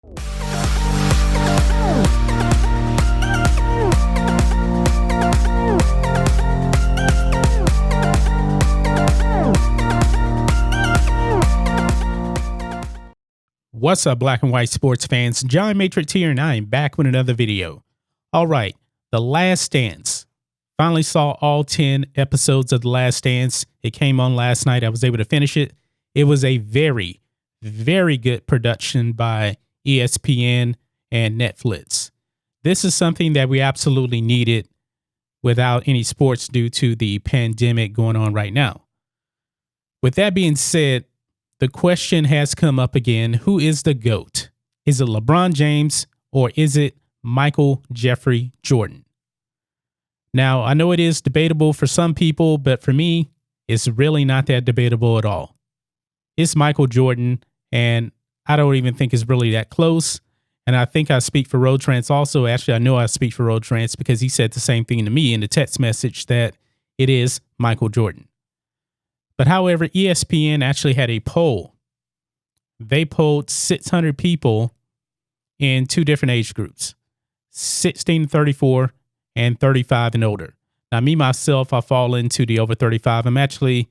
What's up, black and white sports fans? John Matrix here, and I am back with another video. All right, The Last Dance. Finally saw all 10 episodes of The Last Dance. It came on last night. I was able to finish it. It was a very, very good production by ESPN and Netflix. This is something that we absolutely needed without any sports due to the pandemic going on right now. With that being said, the question has come up again. Who is the GOAT? Is it LeBron James or is it Michael Jeffrey Jordan? Now, I know it is debatable for some people, but for me, it's really not that debatable at all. It's Michael Jordan, and I don't even think it's really that close. And I think I speak for Road Trance also. Actually, I know I speak for Road Trance because he said the same thing to me in the text message that it is Michael Jordan. But however, ESPN actually had a poll. They polled 600 people in two different age groups, 16 to 34 and 35 and older. Now, me, myself, I fall into the over 35. I'm actually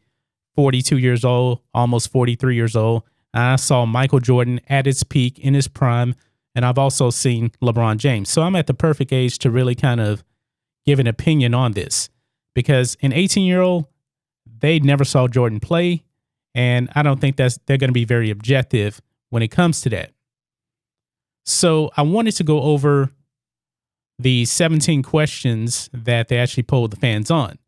42 years old, almost 43 years old. And I saw Michael Jordan at his peak in his prime. And I've also seen LeBron James. So I'm at the perfect age to really kind of give an opinion on this. Because an 18-year-old, they never saw Jordan play, and I don't think they're going to be very objective when it comes to that. So I wanted to go over the 17 questions that they actually polled the fans on.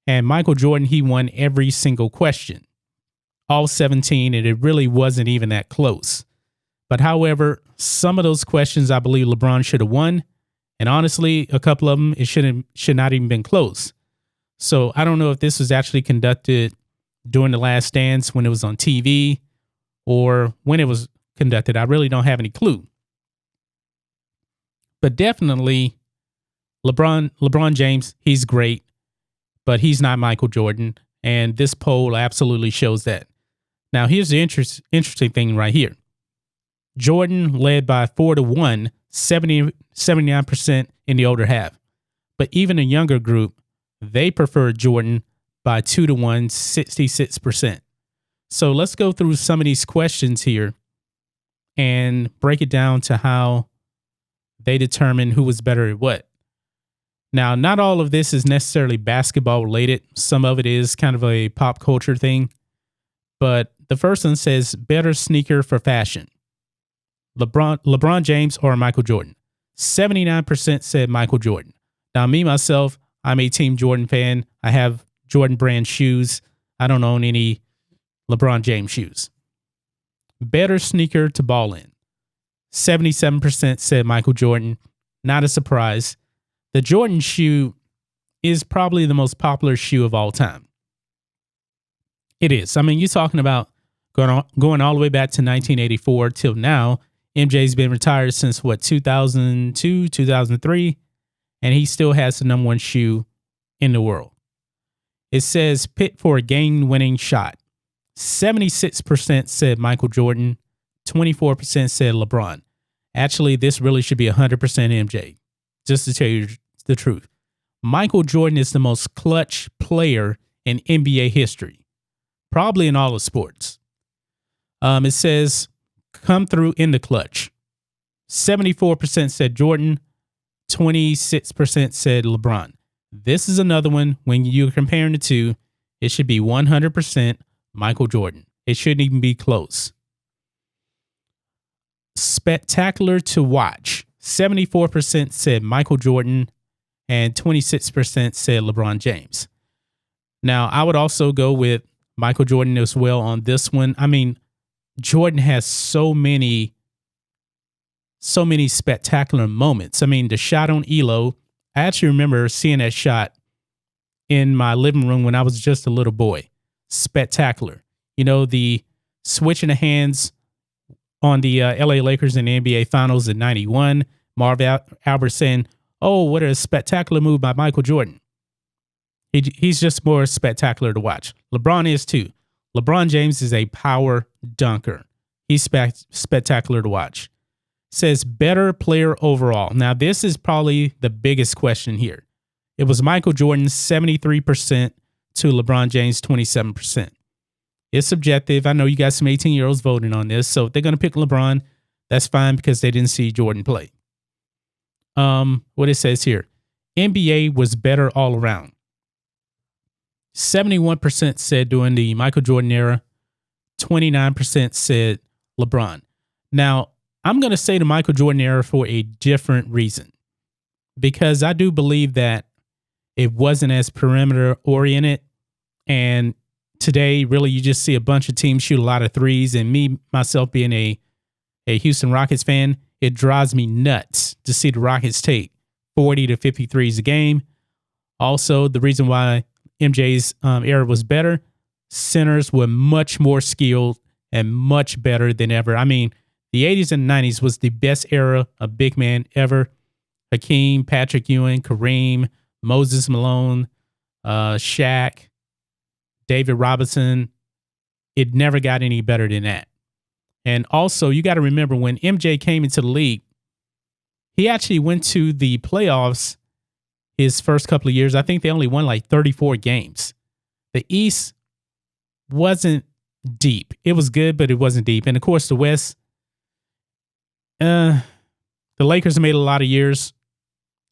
And Michael Jordan, he won every single question, all 17, and it really wasn't even that close. But however, some of those questions I believe LeBron should have won, and honestly, a couple of them, it should not even been close. So I don't know if this was actually conducted during The Last Dance when it was on TV or when it was conducted. I really don't have any clue. But definitely LeBron James, he's great, but he's not Michael Jordan. And this poll absolutely shows that. Now, here's the interesting thing right here. Jordan led by 4-1, 79% in the older half. But even a younger group, they prefer Jordan by 2-1, 66%. So let's go through some of these questions here and break it down to how they determine who was better at what. Now, not all of this is necessarily basketball related. Some of it is kind of a pop culture thing. But the first one says better sneaker for fashion. LeBron James or Michael Jordan. 79% said Michael Jordan. Now, me, myself, I'm a Team Jordan fan. I have Jordan brand shoes. I don't own any LeBron James shoes. Better sneaker to ball in. 77% said Michael Jordan. Not a surprise. The Jordan shoe is probably the most popular shoe of all time. It is. I mean, you're talking about going all the way back to 1984 till now. MJ's been retired since 2002, 2003. And he still has the number one shoe in the world. It says pit for a game-winning shot. 76% said Michael Jordan. 24% said LeBron. Actually, this really should be 100% MJ, just to tell you the truth. Michael Jordan is the most clutch player in NBA history, probably in all of sports. It says come through in the clutch. 74% said Jordan. 26% said LeBron. This is another one. When you're comparing the two, it should be 100% Michael Jordan. It shouldn't even be close. Spectacular to watch. 74% said Michael Jordan and 26% said LeBron James. Now, I would also go with Michael Jordan as well on this one. I mean, Jordan has so many spectacular moments. I mean, the shot on Elo, I actually remember seeing that shot in my living room when I was just a little boy. Spectacular. You know, the switching the hands on the LA Lakers in the NBA Finals in 91. Marv Albert saying, oh, what a spectacular move by Michael Jordan. He's just more spectacular to watch. LeBron is too. LeBron James is a power dunker. He's spectacular to watch. Says better player overall. Now, this is probably the biggest question here. It was Michael Jordan 73% to LeBron James 27%. It's subjective. I know you got some 18-year-olds voting on this, so if they're going to pick LeBron, that's fine because they didn't see Jordan play. What it says here, NBA was better all around. 71% said during the Michael Jordan era, 29% said LeBron. Now, I'm going to say the Michael Jordan era for a different reason, because I do believe that it wasn't as perimeter oriented. And today, really, you just see a bunch of teams shoot a lot of threes. And me, myself, being a Houston Rockets fan, it drives me nuts to see the Rockets take 40 to 50 threes a game. Also, the reason why MJ's era was better, centers were much more skilled and much better than ever. I mean, the 80s and 90s was the best era of big man ever. Hakeem, Patrick Ewing, Kareem, Moses Malone, Shaq, David Robinson. It never got any better than that. And also, you got to remember when MJ came into the league, he actually went to the playoffs his first couple of years. I think they only won like 34 games. The East wasn't deep. It was good, but it wasn't deep. And of course, the West, the Lakers made a lot of years.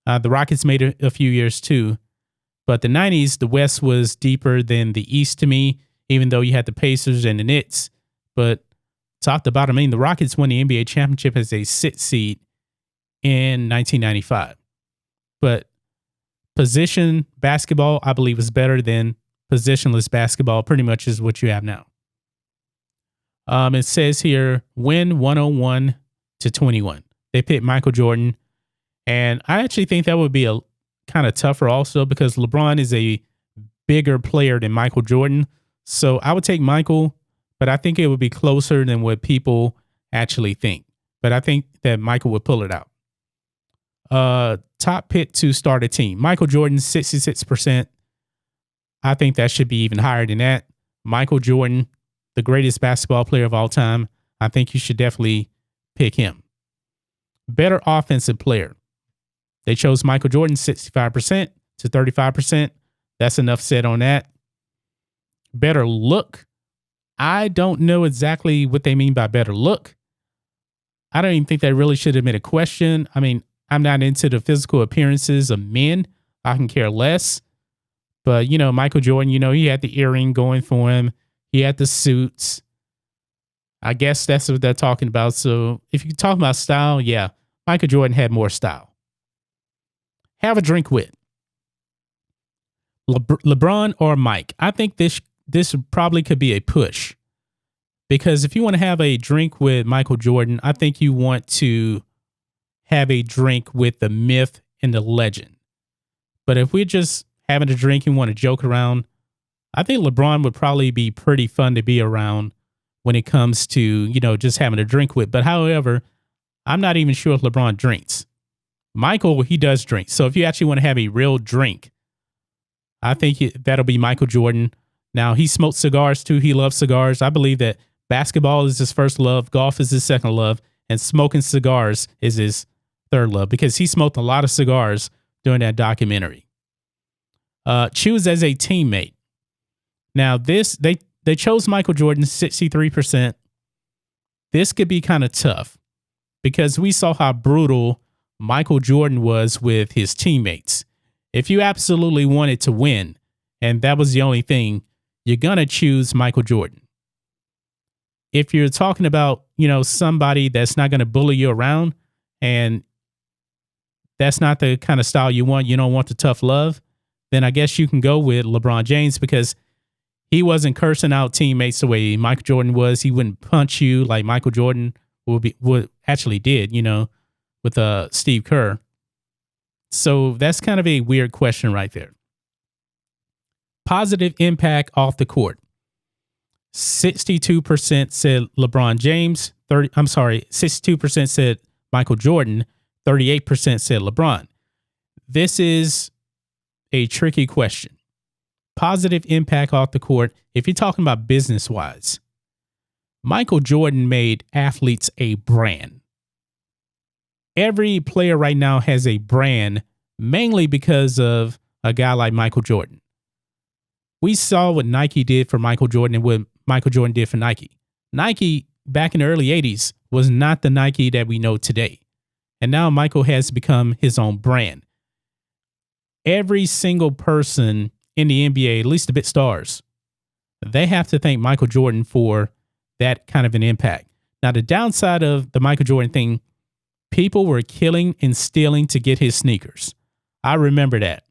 The Rockets made a few years too. But the 90s, the West was deeper than the East to me, even though you had the Pacers and the Knicks. But top to bottom, I mean, the Rockets won the NBA championship as a 6th seed in 1995. But position basketball, I believe, is better than positionless basketball, pretty much is what you have now. It says here, win 101 to 21. They picked Michael Jordan. And I actually think that would be a kind of tougher also because LeBron is a bigger player than Michael Jordan. So I would take Michael, but I think it would be closer than what people actually think. But I think that Michael would pull it out. Top pick to start a team. Michael Jordan, 66%. I think that should be even higher than that. Michael Jordan, the greatest basketball player of all time. I think you should definitely pick him. Better offensive player. They chose Michael Jordan, 65% to 35%. That's enough said on that. Better look. I don't know exactly what they mean by better look. I don't even think that really should have been a question. I mean, I'm not into the physical appearances of men. I can care less. But, Michael Jordan, he had the earring going for him. He had the suits. I guess that's what they're talking about. So if you talk about style, yeah, Michael Jordan had more style. Have a drink with LeBron or Mike. I think this probably could be a push. Because if you want to have a drink with Michael Jordan, I think you want to have a drink with the myth and the legend. But if we're just having a drink and want to joke around, I think LeBron would probably be pretty fun to be around when it comes to, just having a drink with. But however, I'm not even sure if LeBron drinks. Michael, he does drink. So if you actually want to have a real drink, I think that'll be Michael Jordan. Now, he smokes cigars too. He loves cigars. I believe that basketball is his first love. Golf is his second love. And smoking cigars is his third love because he smoked a lot of cigars during that documentary. Choose as a teammate. Now, they chose Michael Jordan, 63%. This could be kind of tough because we saw how brutal Michael Jordan was with his teammates. If you absolutely wanted to win, and that was the only thing, you're going to choose Michael Jordan. If you're talking about, somebody that's not going to bully you around and that's not the kind of style you want, you don't want the tough love, then I guess you can go with LeBron James because he wasn't cursing out teammates the way Michael Jordan was. He wouldn't punch you like Michael Jordan would actually did, with Steve Kerr. So that's kind of a weird question right there. Positive impact off the court. 62% said LeBron James. 62% said Michael Jordan. 38% said LeBron. This is a tricky question. Positive impact off the court. If you're talking about business-wise, Michael Jordan made athletes a brand. every player right now has a brand, mainly because of a guy like Michael Jordan. We saw what Nike did for Michael Jordan and what Michael Jordan did for Nike. Nike, back in the early 80s, was not the Nike that we know today. And now Michael has become his own brand. Every single person in the NBA, at least the big stars, they have to thank Michael Jordan for that kind of an impact. Now, the downside of the Michael Jordan thing, people were killing and stealing to get his sneakers. I remember that.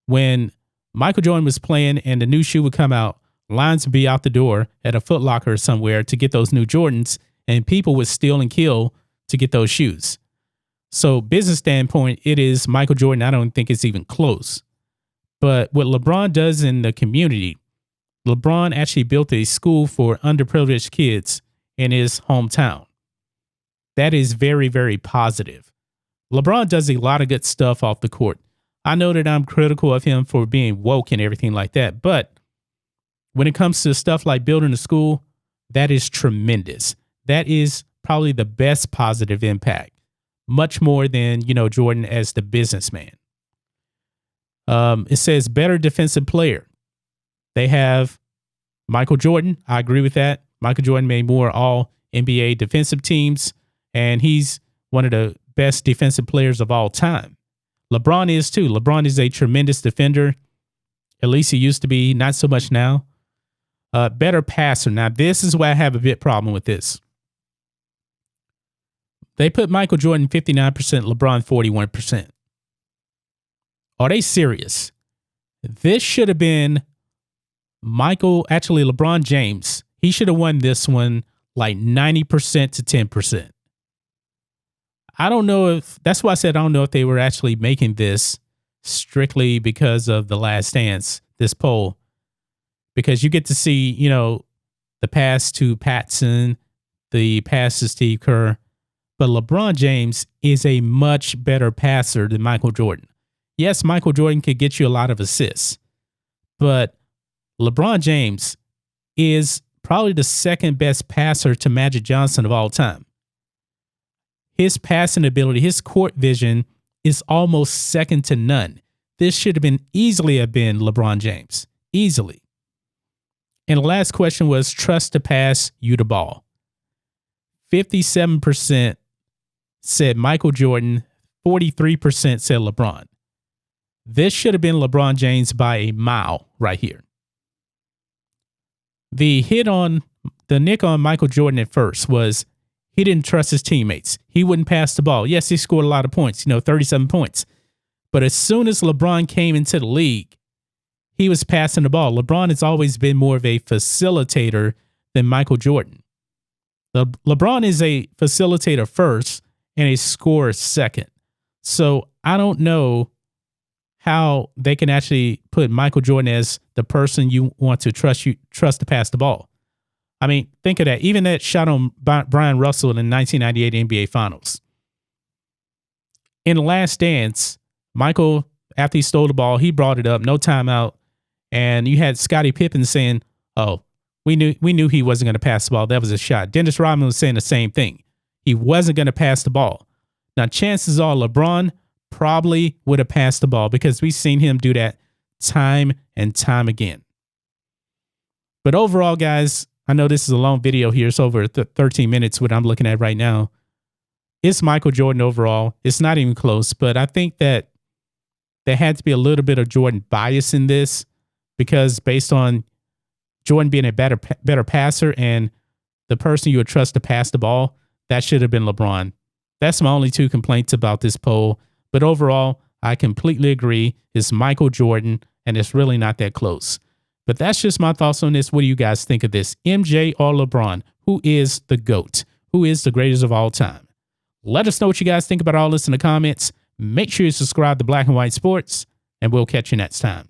When Michael Jordan was playing and the new shoe would come out, lines would be out the door at a Foot Locker or somewhere to get those new Jordans, and people would steal and kill to get those shoes. So business standpoint, it is Michael Jordan. I don't think it's even close. But what LeBron does in the community, LeBron actually built a school for underprivileged kids in his hometown. That is very, very positive. LeBron does a lot of good stuff off the court. I know that I'm critical of him for being woke and everything like that, but when it comes to stuff like building a school, that is tremendous. That is probably the best positive impact, much more than, Jordan as the businessman. It says better defensive player. They have Michael Jordan. I agree with that. Michael Jordan made more all NBA defensive teams, and he's one of the best defensive players of all time. LeBron is too. LeBron is a tremendous defender. At least he used to be, not so much now. Better passer. Now, this is why I have a bit problem with this. They put Michael Jordan 59%, LeBron 41%. Are they serious? This should have been LeBron James. He should have won this one like 90% to 10%. I don't know if, that's why I said I don't know if they were actually making this strictly because of The Last Dance, this poll. Because you get to see, the pass to Patson, the pass to Steve Kerr. But LeBron James is a much better passer than Michael Jordan. Yes, Michael Jordan could get you a lot of assists, but LeBron James is probably the second best passer to Magic Johnson of all time. His passing ability, his court vision is almost second to none. This should have been LeBron James. Easily. And the last question was trust to pass you the ball. 57% said Michael Jordan, 43% said LeBron. This should have been LeBron James by a mile right here. The nick on Michael Jordan at first was he didn't trust his teammates. He wouldn't pass the ball. Yes, he scored a lot of points, 37 points. But as soon as LeBron came into the league, he was passing the ball. LeBron has always been more of a facilitator than Michael Jordan. LeBron is a facilitator first and a scorer second. So I don't know how they can actually put Michael Jordan as the person you want to trust to pass the ball. I mean, think of that. Even that shot on Brian Russell in the 1998 NBA Finals. In The Last Dance, Michael, after he stole the ball, he brought it up, no timeout. And you had Scottie Pippen saying, oh, we knew he wasn't going to pass the ball. That was a shot. Dennis Rodman was saying the same thing. He wasn't going to pass the ball. Now, chances are LeBron probably would have passed the ball because we've seen him do that time and time again. But overall, guys, I know this is a long video here. It's over 13 minutes, what I'm looking at right now. It's Michael Jordan overall. It's not even close, but I think that there had to be a little bit of Jordan bias in this because based on Jordan being a better passer and the person you would trust to pass the ball, that should have been LeBron. That's my only two complaints about this poll. But overall, I completely agree. It's Michael Jordan, and it's really not that close. But that's just my thoughts on this. What do you guys think of this? MJ or LeBron? Who is the GOAT? Who is the greatest of all time? Let us know what you guys think about all this in the comments. Make sure you subscribe to Black and White Sports, and we'll catch you next time.